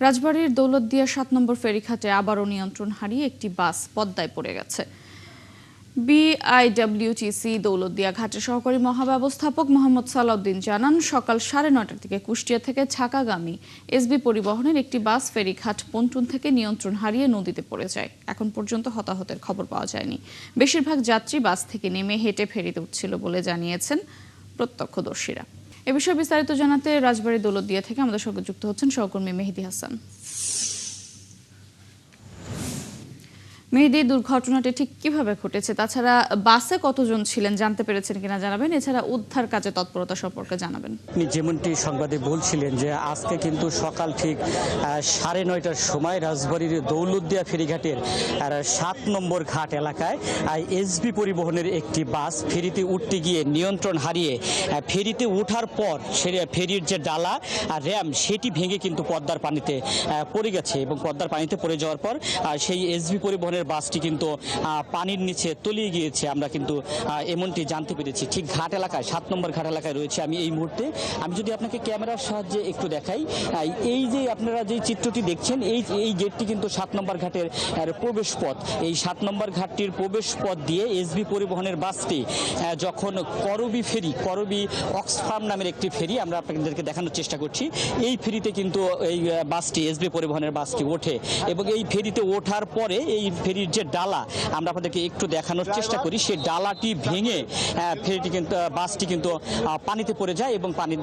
রাজবাড়ীর দৌলতদিয়া ৭ নম্বর ফেরিঘাটে আবারও নিয়ন্ত্রণ হারিয়ে একটি বাস পদ্মায় পড়ে গেছে। বিআইডব্লিউটিসি দৌলতদিয়া ঘাটের সহকারী মহাব্যবস্থাপক মোহাম্মদ সালাউদ্দিন জানান, সকাল ৯:৩০টার দিকে কুষ্টিয়া থেকে ঢাকাগামী এসবি পরিবহনের একটি বাস ফেরিঘাট পন্টুন থেকে নিয়ন্ত্রণ হারিয়ে নদীতে পড়ে যায়। এখন পর্যন্ত হতাহতের খবর পাওয়া যায়নি। বেশিরভাগ যাত্রী বাস থেকে নেমে হেঁটে ফেরিতে উঠছিল বলে জানিয়েছেন প্রত্যক্ষদর্শীরা। এ বিষয়ে বিস্তারিত জানাতে রাজবাড়ী দৌলতদিয়া থেকে আমাদের সঙ্গে যুক্ত হচ্ছেন সহকর্মী মেহেদি হাসান। মেহেদি, দুর্ঘটনাটি ঠিক কিভাবে ঘটেছে, তাছাড়া বাসে কতজন ছিলেন জানতে পেরেছেন কিনা জানাবেন, এছাড়া উদ্ধার কাজে তৎপরতা সম্পর্কে জানাবেন। আপনি যেমনটি সংবাদে বলছিলেন যে আজকে কিন্তু সকাল ঠিক ৯:৩০টার সময় রাজবাড়ীর দৌলতদিয়া ফেরিঘাটের ৭ নম্বর ঘাট এলাকায় এসবি পরিবহনের একটি বাস ফেরিতে উঠতে গিয়ে নিয়ন্ত্রণ হারিয়ে ফেরিতে ওঠার পর ফেরির যে ডালা আর র্যাম সেটি ভেঙে কিন্তু পদ্মার পানিতে পড়ে গেছে এবং পদ্মার পানিতে পড়ে যাওয়ার পর সেই এসবি পরিবহনের বাসটি কিন্তু পানির নিচে তলিয়ে গিয়েছে। আমরা কিন্তু এমনটি জানতে পেরেছি। ঠিক ঘাট এলাকায় ৭ নম্বর ঘাট এলাকায় রয়েছে আমি এই মুহূর্তে। আমি যদি আপনাকে ক্যামেরার সাহায্যে একটু দেখাই, এই যে আপনারা যে চিত্রটি দেখছেন এই গেটটি কিন্তু ৭ নম্বর ঘাটের প্রবেশ পথ। এই ৭ নম্বর ঘাটটির প্রবেশ পথ দিয়ে এসবি পরিবহনের বাসটি যখন করবি অক্সফার্ম নামের একটি ফেরি আমরা আপনাদেরকে দেখানোর চেষ্টা করছি, এই ফেরিতে কিন্তু এই বাসটি এসবি পরিবহনের বাসটি ওঠে এবং এই ফেরিতে ওঠার পরে এই ফেরির যে ডালা আমরা আপনাদেরকে একটু দেখানোর চেষ্টা করি, সেই ডালাটি ভেঙে ফেরিটি কিন্তু বাসটি কিন্তু পানিতে পড়ে যায় এবং পানির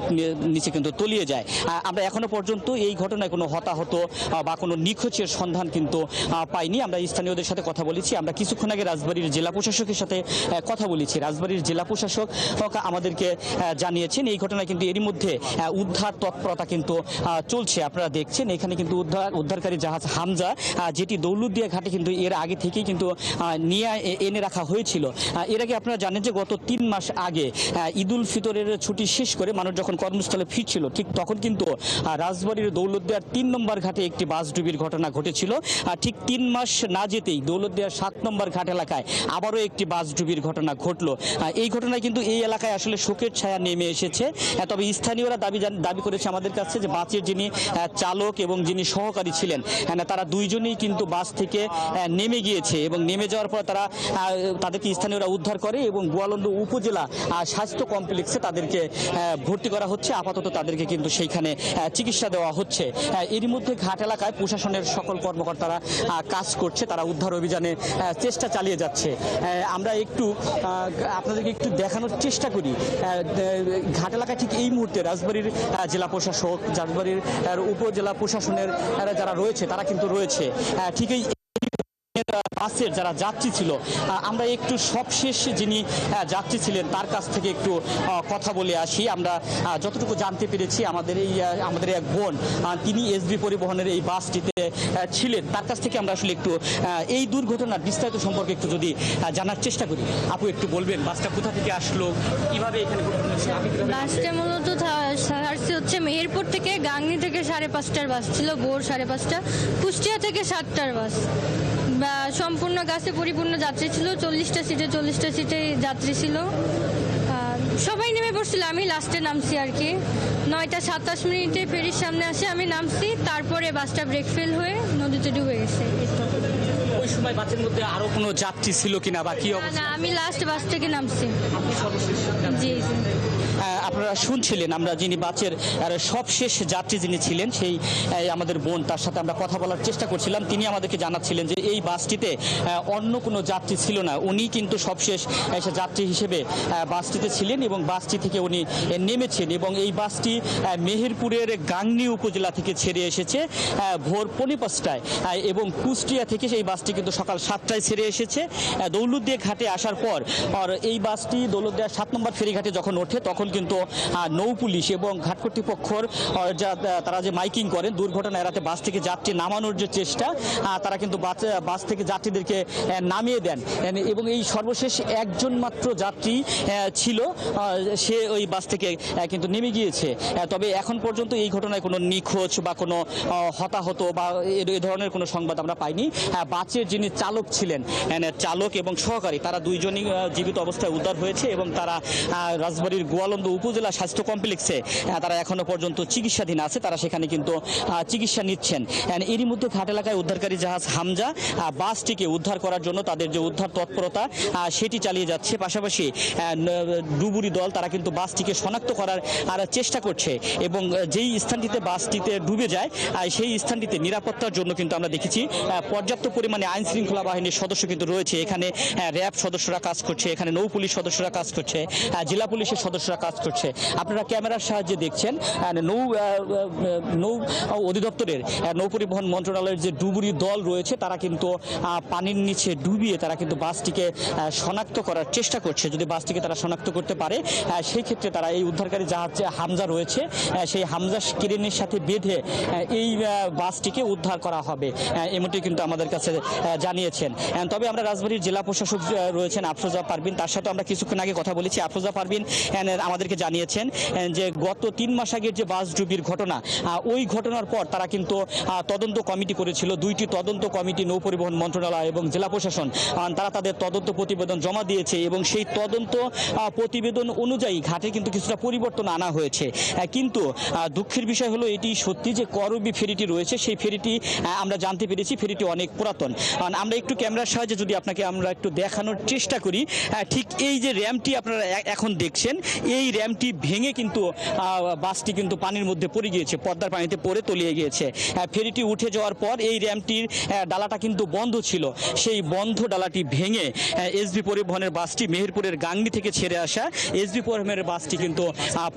নিচে কিন্তু তলিয়ে যায়। আমরা এখনো পর্যন্ত এই ঘটনায় কোনো হতাহত বা কোনো নিখোঁজের সন্ধান কিন্তু পাইনি। আমরা স্থানীয়দের সাথে কথা বলেছি। আমরা কিছুক্ষণ আগে রাজবাড়ীর জেলা প্রশাসকের সাথে কথা বলেছি। রাজবাড়ীর জেলা প্রশাসক আমাদেরকে জানিয়েছেন এই ঘটনায় কিন্তু এরই মধ্যে উদ্ধার তৎপরতা কিন্তু চলছে। আপনারা দেখছেন এখানে কিন্তু উদ্ধারকারী জাহাজ হামজা, যেটি দৌলতদিয়া ঘাটে কিন্তু এর আগে থেকেই কিন্তু নিয়ে এনে রাখা হয়েছিল। এর আগে আপনারা জানেন যে গত ৩ মাস আগে ঈদুল ফিতরের ছুটি শেষ করে মানুষ যখন কর্মস্থলে ফিরছিল, ঠিক তখন কিন্তু রাজবাড়ীর দৌলতদিয়ার ৩ নম্বর ঘাটে একটি বাস ডুবির ঘটনা ঘটেছিল। ঠিক ৩ মাস না যেতেই দৌলতদিয়ার ৭ নম্বর ঘাট এলাকায় আবারও একটি বাস ডুবির ঘটনা ঘটলো। এই ঘটনায় কিন্তু এই এলাকায় আসলে শোকের ছায়া নেমে এসেছে। তবে স্থানীয়রা দাবি করেছে আমাদের কাছে যে বাসের যিনি চালক এবং যিনি সহকারী ছিলেন তারা দুইজনেই কিন্তু বাস থেকে নেমে গিয়েছে এবং নেমে যাওয়ার পর তাদেরকে স্থানীয়রা উদ্ধার করে এবং গোয়ালন্দ উপজেলা স্বাস্থ্য কমপ্লেক্সে তাদেরকে ভর্তি করা হচ্ছে। আপাতত তাদেরকে কিন্তু সেইখানে চিকিৎসা দেওয়া হচ্ছে। এরই মধ্যে ঘাট এলাকায় প্রশাসনের সকল কর্মকর্তারা কাজ করছে, তারা উদ্ধার অভিযানে চেষ্টা চালিয়ে যাচ্ছে। আমরা একটু আপনাদেরকে একটু দেখানোর চেষ্টা করি ঘাট এলাকায় ঠিক এই মুহূর্তে রাজবাড়ীর জেলা প্রশাসক, রাজবাড়ীর উপজেলা প্রশাসনের যারা রয়েছে তারা কিন্তু রয়েছে। ঠিক এই বাসের যারা যাত্রী ছিল, আমরা একটু সবশেষ যিনি যাত্রী ছিলেন তার কাছ থেকে একটু কথা বলে আসি। আমরা যতটুকু জানতে পেরেছি আমাদের এক বোন তিনি এসবি পরিবহনের এই বাসটিতে ছিলেন, তার কাছ থেকে আমরা আসলে একটু এই দুর্ঘটনার বিস্তারিত সম্পর্কে একটু যদি জানার চেষ্টা করি। আপু একটু বলবেন বাসটা কোথা থেকে আসলো, কিভাবে এখানে বাসটা মূলত হচ্ছে মেহেরপুর থেকে, গাংনী থেকে 5:30টার বাস ছিল, ভোর 5:30টা। কুষ্টিয়া থেকে 7টার বাস। সম্পূর্ণ গাছে পরিপূর্ণ যাত্রী ছিল, 40টা সিটে যাত্রী ছিল। সবাই নেমে পড়ছিল, আমি লাস্টে নামছি আর কি। 9:27 ফেরির সামনে আসে, আমি নামছি, তারপরে বাসটা ব্রেক ফেল হয়ে নদীতে ডুবে গেছে। ওই সময় বাসের মধ্যে আরো কোনো যাত্রী ছিল কিনা বা কি অবস্থা? না, আমি লাস্ট বাস থেকে নামছি। জি। আপনারা শুনছিলেন আমরা যিনি বাসের সবশেষ যাত্রী যিনি ছিলেন সেই আমাদের বোন, তার সাথে আমরা কথা বলার চেষ্টা করছিলাম। তিনি আমাদেরকে জানাচ্ছিলেন যে এই বাসটিতে অন্য কোনো যাত্রী ছিল না, উনি কিন্তু সবশেষ যাত্রী হিসেবে বাসটিতে ছিলেন এবং বাসটি থেকে উনি নেমেছেন এবং এই বাসটি মেহেরপুরের গাংনী উপজেলা থেকে ছেড়ে এসেছে ভোর 5:45টায় এবং কুষ্টিয়া থেকে সেই বাসটি কিন্তু সকাল 7টায় ছেড়ে এসেছে। দৌলতদিয়া ঘাটে আসার পর এই বাসটি দৌলতদিয়া 7 নম্বর ফেরিঘাটে যখন ওঠে তখন কিন্তু নৌ পুলিশ এবং ঘাট কর্তৃপক্ষর তারা যে মাইকিং করেন দুর্ঘটনা এড়াতে বাস থেকে যাত্রী নামানোর যে চেষ্টা, তারা কিন্তু বাস থেকে যাত্রীদেরকে নামিয়ে দেন এবং এই সর্বশেষ একজন মাত্র যাত্রী ছিল, সে ওই বাস থেকে কিন্তু নেমে গিয়েছে। তবে এখন পর্যন্ত এই ঘটনায় কোনো নিখোঁজ বা কোনো হতাহত বা এ ধরনের কোনো সংবাদ আমরা পাইনি। বাসের যিনি চালক ছিলেন, চালক এবং সহকারী, তারা দুইজনই জীবিত অবস্থায় উদ্ধার হয়েছে এবং তারা রাজবাড়ীর গোয়ালন্দ গাইবান্ধা উপজেলা স্বাস্থ্য কমপ্লেক্সে তারা এখনো পর্যন্ত চিকিৎসাধীন আছে, তারা সেখানে কিন্তু চিকিৎসা নিচ্ছেন। এরই মধ্যে ঘাট এলাকায় উদ্ধারকারী জাহাজ হামজা বাসটিকে উদ্ধার করার জন্য তাদের যে উদ্ধার তৎপরতা সেটি চালিয়ে যাচ্ছে। পাশাপাশি ডুবুরি দল তারা কিন্তু বাসটিকে শনাক্ত করার চেষ্টা করছে এবং যেই স্থানটিতে বাসটিতে ডুবে যায় সেই স্থানটিতে নিরাপত্তার জন্য কিন্তু আমরা দেখেছি পর্যাপ্ত পরিমাণে আইন শৃঙ্খলা বাহিনীর সদস্য কিন্তু রয়েছে। এখানে র্যাব সদস্যরা কাজ করছে, এখানে নৌ পুলিশ সদস্যরা কাজ করছে, জেলা পুলিশের সদস্যরা কাজ করছে। আপনারা ক্যামেরার সাহায্যে দেখছেন নৌ অধিদপ্তরের নৌ পরিবহন মন্ত্রণালয়ের যে ডুবুরি দল রয়েছে তারা কিন্তু পানির নিচে ডুবিয়ে তারা কিন্তু বাসটিকে শনাক্ত করার চেষ্টা করছে। যদি বাসটিকে তারা শনাক্ত করতে পারে সেই ক্ষেত্রে তারা এই উদ্ধারকারী জাহাজ হামজা রয়েছে সেই হামজা ক্রেনের সাথে বেঁধে এই বাসটিকে উদ্ধার করা হবে, এমনটি কিন্তু আমাদের কাছে জানিয়েছেন। তবে আমরা রাজবাড়ীর জেলা প্রশাসক রয়েছেন আফরোজা পারভিন, তার সাথে আমরা কিছুক্ষণ আগে কথা বলেছি। আফরোজা পারভিন আমাদেরকে জানিয়েছেন যে গত 3 মাস আগের যে বাস ডুবির ঘটনা, ওই ঘটনার পর তারা কিন্তু তদন্ত কমিটি করেছিল। 2টি তদন্ত কমিটি নৌ পরিবহন মন্ত্রণালয় এবং জেলা প্রশাসন তারা তাদের তদন্ত প্রতিবেদন জমা দিয়েছে এবং সেই তদন্ত প্রতিবেদন অনুযায়ী ঘাটে কিন্তু কিছুটা পরিবর্তন আনা হয়েছে। কিন্তু দুঃখের বিষয় হলো এটি সত্যি যে করবি ফেরিটি রয়েছে সেই ফেরিটি আমরা জানতে পেরেছি ফেরিটি অনেক পুরাতন। আমরা একটু ক্যামেরার সাহায্যে যদি আপনাকে আমরা একটু দেখানোর চেষ্টা করি, ঠিক এই যে র্যামটি আপনারা এখন দেখছেন এই র্যামটি ভেঙে কিন্তু বাসটি কিন্তু পানির মধ্যে পড়ে গিয়েছে, পদ্মার পানিতে পড়ে তলিয়ে গিয়েছে। ফেরিটি উঠে যাওয়ার পর এই র্যামটির ডালাটা কিন্তু বন্ধ ছিল, সেই বন্ধ ডালাটি ভেঙে এসবি পরিবহনের বাসটি মেহেরপুরের গাংনী থেকে ছেড়ে আসা এসবি পরিবহনের বাসটি কিন্তু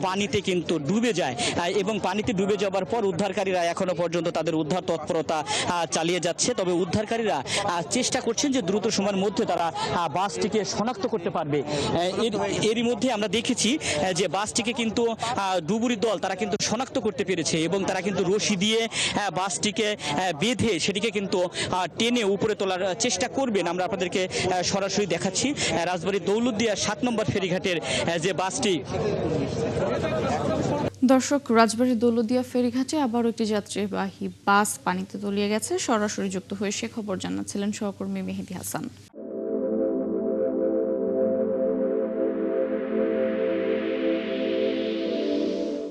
পানিতে কিন্তু ডুবে যায় এবং পানিতে ডুবে যাওয়ার পর উদ্ধারকারীরা এখনো পর্যন্ত তাদের উদ্ধার তৎপরতা চালিয়ে যাচ্ছে। তবে উদ্ধারকারীরা চেষ্টা করছেন যে দ্রুত সময়ের মধ্যে তারা বাসটিকে শনাক্ত করতে পারবে। এরই মধ্যে আমরা দেখেছি যে বাসটিকে কিন্তু ডুবুরি দল তারা কিন্তু শনাক্ত করতে পেরেছে এবং তারা কিন্তু রশি দিয়ে বাসটিকে বেঁধে সেটিকে কিন্তু টেনে উপরে তোলার চেষ্টা করবেন। আমরা আপনাদেরকে সরাসরি দেখাচ্ছি রাজবাড়ী দৌলতদিয়া 7 নম্বর ফেরিঘাটের যে বাসটি। দর্শক, রাজবাড়ী দৌলতদিয়া ফেরিঘাটে আবারও একটি যাত্রীবাহী বাস পানিতে তলিয়ে গেছে। সরাসরি যুক্ত হয়ে সে খবর জানাচ্ছিলেন সহকর্মী মেহেদী হাসান।